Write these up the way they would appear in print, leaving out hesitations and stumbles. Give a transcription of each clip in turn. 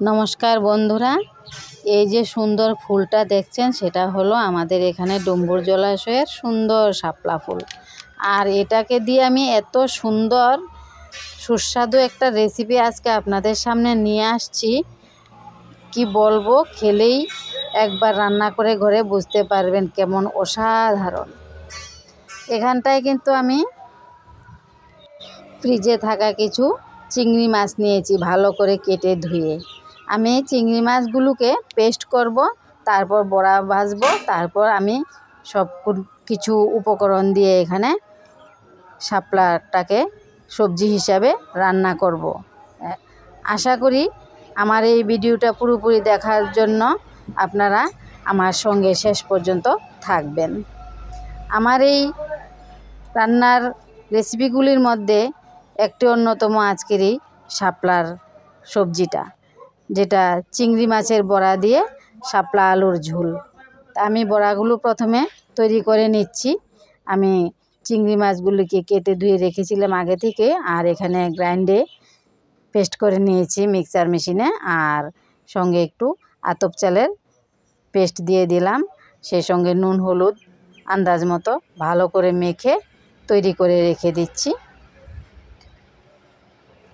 নমস্কার বন্ধুরা, এই যে সুন্দর ফুলটা দেখছেন সেটা হলো আমাদের এখানে ডুম্বুর জলাশয়ের সুন্দর শাপলা ফুল। আর এটাকে দিয়ে আমি এত সুন্দর সুস্বাদু একটা রেসিপি আজকে আপনাদের সামনে নিয়ে আসছি, কি বলবো, খেলেই একবার রান্না করে ঘরে বুঝতে পারবেন কেমন অসাধারণ। এখানটায় কিন্তু আমি ফ্রিজে থাকা কিছু চিংড়ি মাছ নিয়েছি, ভালো করে কেটে ধুয়ে। আমি চিংড়ি মাছগুলোকে পেস্ট করব, তারপর বড়া ভাজবো, তারপর আমি সব কিছু উপকরণ দিয়ে এখানে শাপলাটাকে সবজি হিসাবে রান্না করব। আশা করি আমার এই ভিডিওটা পুরোপুরি দেখার জন্য আপনারা আমার সঙ্গে শেষ পর্যন্ত থাকবেন। আমার এই রান্নার রেসিপিগুলির মধ্যে একটি অন্যতম আজকের এই শাপলার সবজিটা, যেটা চিংড়ি মাছের বড়া দিয়ে শাপলা আলুর ঝোল। আমি বড়াগুলো প্রথমে তৈরি করে নিচ্ছি। আমি চিংড়ি মাছগুলিকে কেটে ধুয়ে রেখেছিলাম আগে থেকে, আর এখানে গ্রাইন্ডে পেস্ট করে নিয়েছি মিক্সার মেশিনে, আর সঙ্গে একটু আতপ চালের পেস্ট দিয়ে দিলাম, সেই সঙ্গে নুন হলুদ আন্দাজ মতো ভালো করে মেখে তৈরি করে রেখে দিচ্ছি।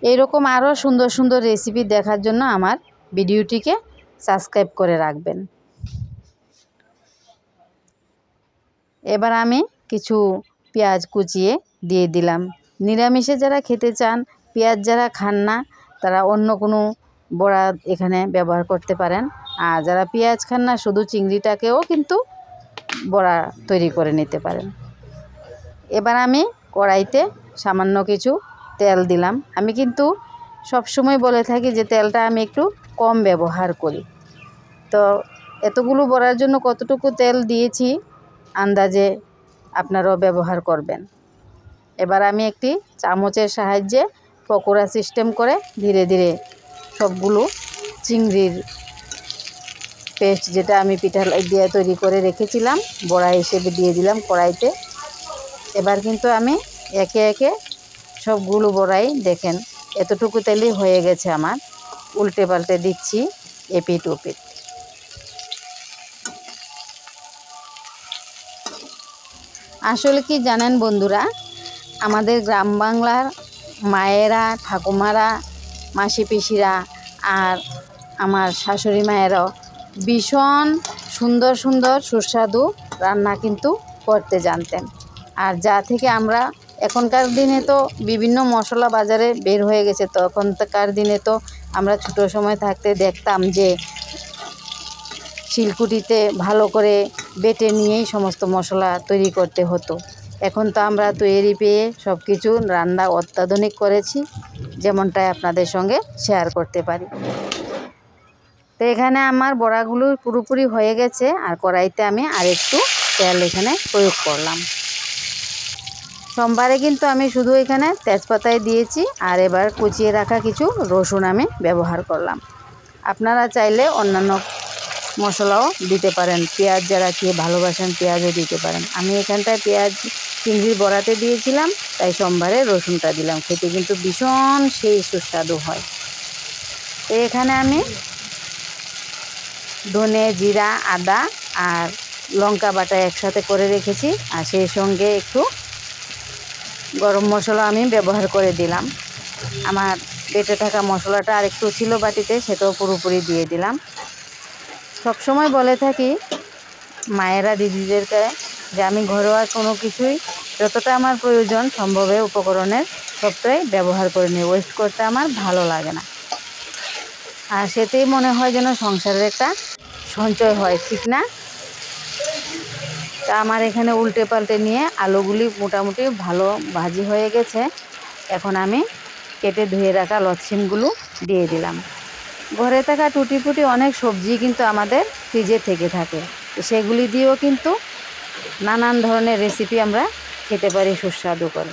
এইরকম আরও সুন্দর সুন্দর রেসিপি দেখার জন্য আমার ভিডিওটিকে সাবস্ক্রাইব করে রাখবেন। এবার আমি কিছু পেঁয়াজ কুচিয়ে দিয়ে দিলাম। নিরামিষে যারা খেতে চান, পেঁয়াজ যারা খান না, তারা অন্য কোনো বড়া এখানে ব্যবহার করতে পারেন। আর যারা পেঁয়াজ খান না, শুধু চিংড়িটাকেও কিন্তু বড়া তৈরি করে নিতে পারেন। এবার আমি কড়াইতে সামান্য কিছু তেল দিলাম। আমি কিন্তু সবসময় বলে থাকি যে তেলটা আমি একটু কম ব্যবহার করি। তো এতগুলো বড়ার জন্য কতটুকু তেল দিয়েছি আন্দাজে আপনারাও ব্যবহার করবেন। এবার আমি একটি চামচের সাহায্যে পকোড়া সিস্টেম করে ধীরে ধীরে সবগুলো চিংড়ির পেস্ট, যেটা আমি পিঠা দিয়ে তৈরি করে রেখেছিলাম, বড়া হিসেবে দিয়ে দিলাম কড়াইতে। এবার কিন্তু আমি একে একে সবগুলো বড়াই, দেখেন এতটুকু তেলই হয়ে গেছে আমার, উল্টে পাল্টে দিচ্ছি এপিট ওপিট। আসলে কি জানেন বন্ধুরা, আমাদের গ্রাম বাংলার মায়েরা, ঠাকুমারা, মাসি পিসিরা আর আমার শাশুড়ি মায়েরাও ভীষণ সুন্দর সুন্দর সুস্বাদু রান্না কিন্তু করতে জানতেন। আর যা থেকে আমরা, এখনকার দিনে তো বিভিন্ন মশলা বাজারে বের হয়ে গেছে, তো এখনকার দিনে তো আমরা ছোটো সময় থাকতে দেখতাম যে শিলকুটিতে ভালো করে বেটে নিয়েই সমস্ত মশলা তৈরি করতে হতো। এখন তো আমরা তৈরি পেয়ে সব কিছু রান্না অত্যাধুনিক করেছি, যেমনটাই আপনাদের সঙ্গে শেয়ার করতে পারি। তো এখানে আমার বড়াগুলো পুরোপুরি হয়ে গেছে, আর কড়াইতে আমি আরেকটু তেল এখানে প্রয়োগ করলাম। সোমবারে কিন্তু আমি শুধু এখানে তেজপাতাই দিয়েছি, আর এবার কুচিয়ে রাখা কিছু রসুন আমি ব্যবহার করলাম। আপনারা চাইলে অন্যান্য মশলাও দিতে পারেন, পেঁয়াজ যারা খেয়ে ভালোবাসেন পেঁয়াজও দিতে পারেন। আমি এখানটায় পেঁয়াজ চিংড়ির বড়াতে দিয়েছিলাম, তাই সোমবারে রসুনটা দিলাম। খেতে কিন্তু ভীষণ সেই সুস্বাদু হয়। তো এখানে আমি ধনে, জিরা, আদা আর লঙ্কা বাটা একসাথে করে রেখেছি, আর সেই সঙ্গে একটু গরম মশলা আমি ব্যবহার করে দিলাম। আমার বেটে থাকা মশলাটা আর একটু ছিল বাটিতে, সেটাও পুরোপুরি দিয়ে দিলাম। সবসময় বলে থাকি মায়েরা, দিদিদেরকে, যে আমি ঘরোয়া কোনো কিছুই যতটা আমার প্রয়োজন সম্ভবে উপকরণের সবটাই ব্যবহার করে নিই, ওয়েস্ট করতে আমার ভালো লাগে না। আর সেটাই মনে হয় যেন সংসারের একটা সঞ্চয় হয়, ঠিক না? তা আমার এখানে উল্টে পাল্টে নিয়ে আলুগুলি মোটামুটি ভালো ভাজি হয়ে গেছে। এখন আমি কেটে ধুয়ে রাখা লচ্ছিমগুলো দিয়ে দিলাম। ঘরে থাকা টুটি ফুটি অনেক সবজি কিন্তু আমাদের ফ্রিজে থেকে থাকে, সেগুলি দিয়েও কিন্তু নানান ধরনের রেসিপি আমরা খেতে পারি সুস্বাদু করে।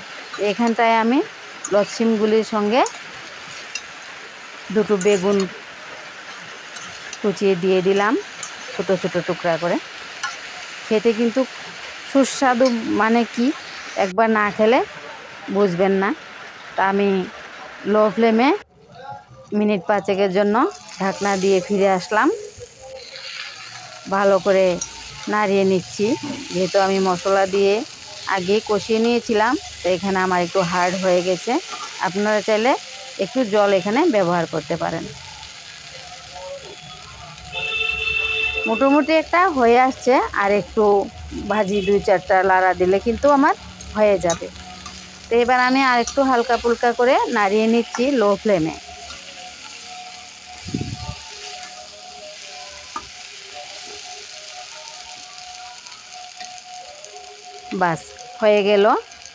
এখানটায় আমি লচ্ছিমগুলির সঙ্গে দুটো বেগুন কুচিয়ে দিয়ে দিলাম ছোটো ছোটো টুকরা করে। খেতে কিন্তু সুস্বাদু মানে কি, একবার না খেলে বুঝবেন না। তা আমি লো ফ্লেমে মিনিট 5 জন্য ঢাকনা দিয়ে ফিরে আসলাম। ভালো করে নাড়িয়ে নিচ্ছি, যেহেতু আমি মশলা দিয়ে আগে কষিয়ে নিয়েছিলাম, তো এখানে আমার একটু হার্ড হয়ে গেছে। আপনারা চাইলে একটু জল এখানে ব্যবহার করতে পারেন। মোটামুটি একটা হয়ে আসছে, আর একটু ভাজি 2-4টা লাড়া দিলে কিন্তু আমার হয়ে যাবে। তো এবার আমি আর একটু হালকা ফুলকা করে নাড়িয়ে নিচ্ছি লো ফ্লেমে। বাস হয়ে গেল।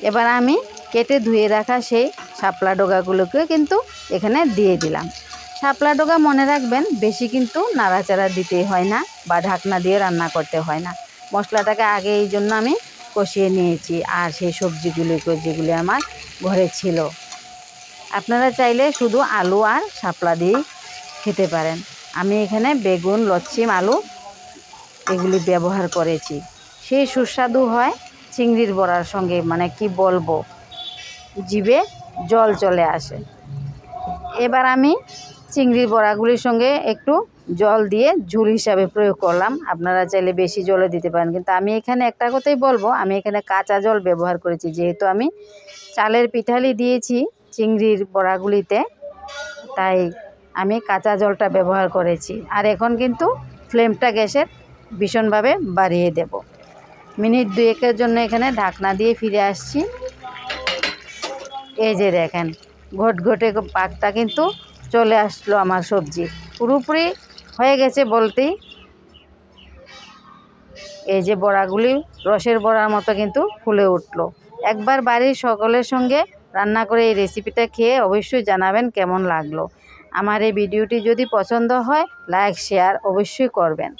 এবার আমি কেটে ধুয়ে রাখা সেই শাপলা ডগাগুলোকে কিন্তু এখানে দিয়ে দিলাম। শাপলা ডগা মনে রাখবেন বেশি কিন্তু নাড়াচাড়া দিতেই হয় না, বা ঢাকনা দিয়ে রান্না করতে হয় না। মশলাটাকে আগে এই জন্য আমি কষিয়ে নিয়েছি, আর সেই সবজিগুলোকে যেগুলি আমার ঘরে ছিল। আপনারা চাইলে শুধু আলু আর শাপলা দিয়েই খেতে পারেন। আমি এখানে বেগুন, লচ্ছিম, আলু এগুলি ব্যবহার করেছি। সেই সুস্বাদু হয় চিংড়ির বড়ার সঙ্গে, মানে কি বলবো, জিভে জল চলে আসে। এবার আমি চিংড়ির বড়াগুলির সঙ্গে একটু জল দিয়ে ঝোল হিসাবে প্রয়োগ করলাম। আপনারা চাইলে বেশি জলে দিতে পারেন, কিন্তু আমি এখানে একটা কথাই বলবো, আমি এখানে কাঁচা জল ব্যবহার করেছি, যেহেতু আমি চালের পিঠালি দিয়েছি চিংড়ির বড়াগুলিতে, তাই আমি কাঁচা জলটা ব্যবহার করেছি। আর এখন কিন্তু ফ্লেমটা গ্যাসের ভীষণভাবে বাড়িয়ে দেব। মিনিট 2-এর জন্য এখানে ঢাকনা দিয়ে ফিরে আসছি। এই যে দেখেন, ঘটঘটে পাকটা কিন্তু চলে আসলো আমার সবজি, পুরোপুরি হয়ে গেছে বলতেই। এই যে বড়াগুলি রসের বড়ার মতো কিন্তু ফুলে উঠলো। একবার বাড়ির সকলের সঙ্গে রান্না করে এই রেসিপিটা খেয়ে অবশ্যই জানাবেন কেমন লাগলো। আমার এই ভিডিওটি যদি পছন্দ হয়, লাইক শেয়ার অবশ্যই করবেন।